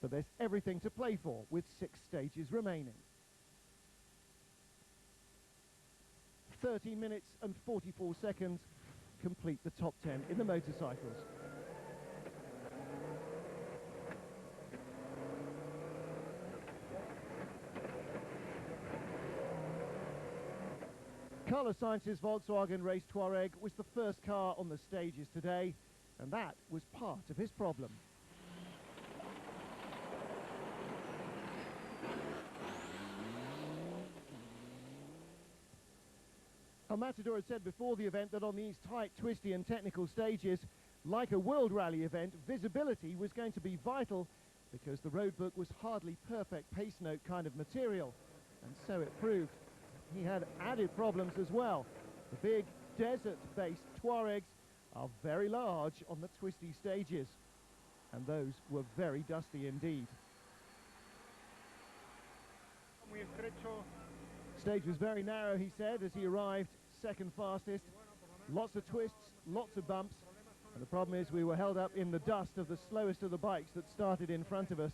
But there's everything to play for with 6 stages remaining. 30 minutes and 44 seconds complete the top 10 in the motorcycles. Carlos Sainz's Volkswagen Race Touareg was the first car on the stages today, and that was part of his problem. Matador had said before the event that on these tight, twisty and technical stages, like a World Rally event, visibility was going to be vital because the roadbook was hardly perfect pace note kind of material, and so it proved. He had added problems as well. The big desert-based Touaregs are very large on the twisty stages, and those were very dusty indeed. Stage was very narrow, he said, as he arrived second fastest. Lots of twists, lots of bumps, and the problem is we were held up in the dust of the slowest of the bikes that started in front of us,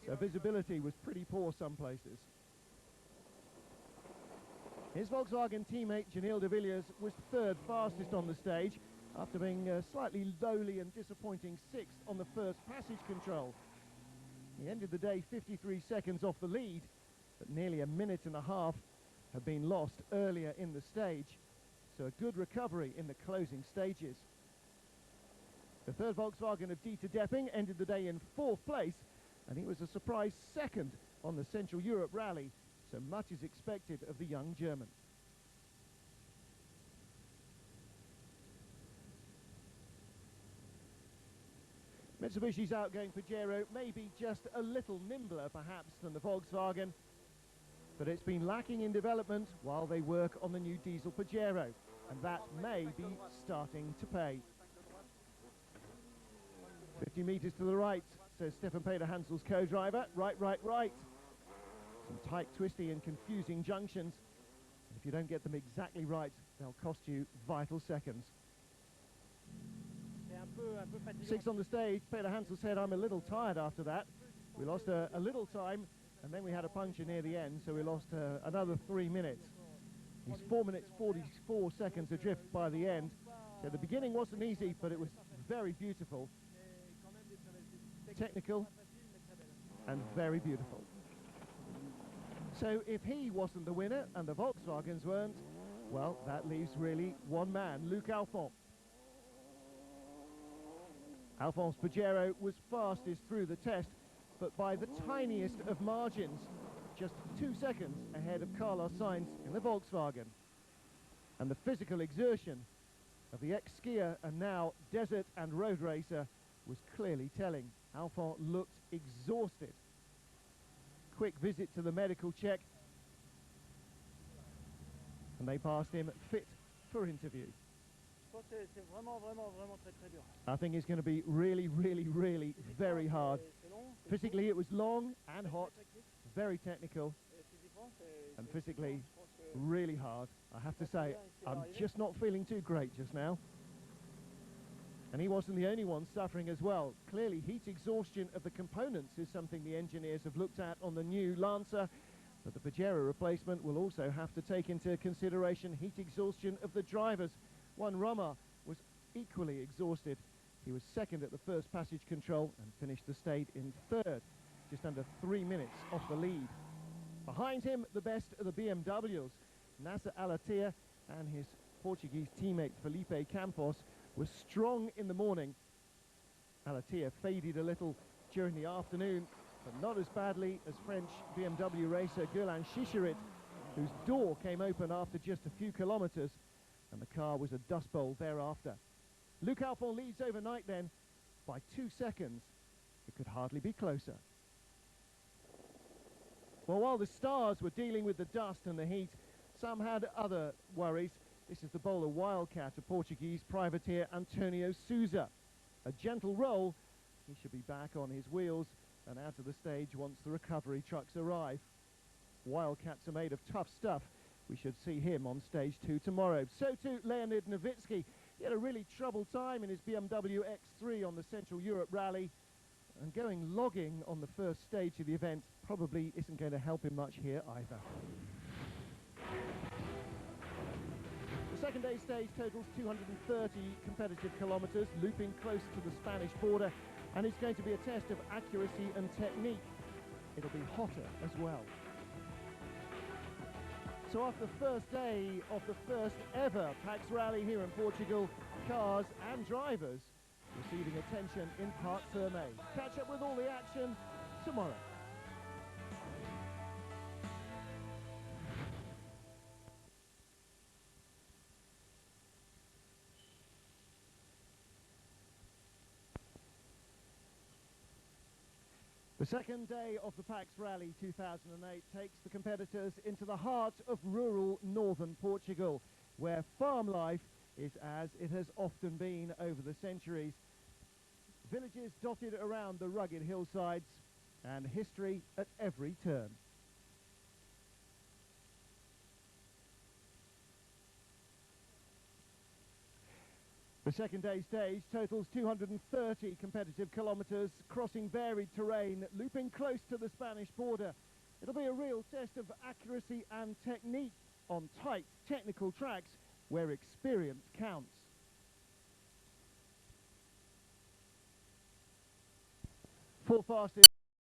so visibility was pretty poor some places. His Volkswagen teammate Janil de Villiers was third fastest on the stage after being slightly lowly and disappointing 6th on the first passage control. He ended the day 53 seconds off the lead, but nearly a minute and a half had been lost earlier in the stage, so a good recovery in the closing stages. The third Volkswagen of Dieter Depping ended the day in 4th place, and he was a surprise 2nd on the Central Europe Rally, so much is expected of the young German. Mitsubishi's outgoing Pajero may be just a little nimbler perhaps than the Volkswagen, but it's been lacking in development while they work on the new diesel Pajero, and that may be starting to pay. 50 metres to the right, says Stefan Peter Hansel's co-driver. Right. Some tight, twisty and confusing junctions. If you don't get them exactly right, they'll cost you vital seconds. 6th on the stage, Peter Hansel said, "I'm a little tired after that. We lost a little time, and then we had a puncture near the end, so we lost another 3 minutes. He's 4 minutes 44 seconds adrift by the end. So the beginning wasn't easy, but it was very beautiful. Technical and very beautiful." So if he wasn't the winner and the Volkswagens weren't, well, that leaves really one man, Luc Alphonse. Alphonse Pajero was fastest through the test, but by the tiniest of margins, just 2 seconds ahead of Carlos Sainz in the Volkswagen. And the physical exertion of the ex-skier and now desert and road racer was clearly telling. Alphonse looked exhausted. Quick visit to the medical check, and they passed him fit for interview. I think it's going to be really very hard. Physically it was long and hot, very technical, and physically really hard. I have to say, I'm just not feeling too great just now. And he wasn't the only one suffering as well. Clearly heat exhaustion of the components is something the engineers have looked at on the new Lancer, but the Pajero replacement will also have to take into consideration heat exhaustion of the drivers. Juan Roma was equally exhausted. He was second at the first passage control and finished the stage in third, just under 3 minutes off the lead. Behind him, the best of the BMWs, Nasser Al-Attiyah and his Portuguese teammate Felipe Campos was strong in the morning. Al-Attiyah faded a little during the afternoon, but not as badly as French BMW racer Guerlain Chicherit, whose door came open after just a few kilometres, and the car was a dust bowl thereafter. Luc Alphonse leads overnight then by 2 seconds. It could hardly be closer. Well, while the stars were dealing with the dust and the heat, some had other worries. This is the bowler Wildcat, a Portuguese privateer Antonio Sousa. A gentle roll, he should be back on his wheels and out of the stage once the recovery trucks arrive. Wildcats are made of tough stuff. We should see him on stage 2 tomorrow. So too Leonid Novitsky. He had a really troubled time in his BMW X3 on the Central Europe Rally. And going logging on the first stage of the event probably isn't going to help him much here either. The second day stage totals 230 competitive kilometres, looping close to the Spanish border, and it's going to be a test of accuracy and technique. It'll be hotter as well. So after the first day of the first ever Pax Rally here in Portugal, cars and drivers receiving attention in Pax Rally. Catch up with all the action tomorrow. The second day of the Pax Rally 2008 takes the competitors into the heart of rural northern Portugal, where farm life is as it has often been over the centuries. Villages dotted around the rugged hillsides, and history at every turn. The second day stage totals 230 competitive kilometres, crossing varied terrain, looping close to the Spanish border. It'll be a real test of accuracy and technique on tight, technical tracks where experience counts. Full fast